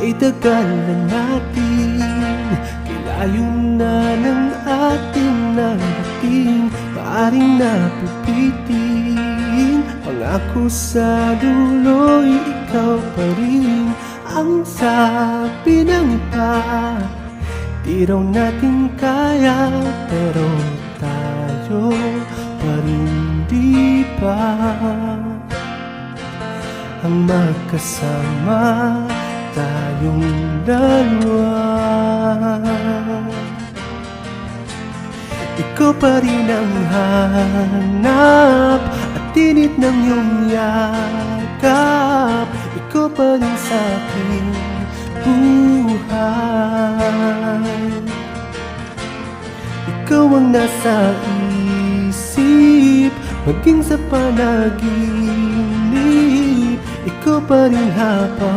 Ay tagal na natin, kilayo na ng ating narating. Maaring napipitin, pangako sa dulo'y ikaw pa rin. Ang sabi ng iba, di raw natin kaya, pero tayo pa rin, di ba? Ang magkasama tayong dalawa. Ikaw pa rin ang hanap at tinit ng iyong yakap. Ikaw pa rin sa aking buhay. Ikaw ang nasa isip, maging sa panaginip. Ikaw pa rin habang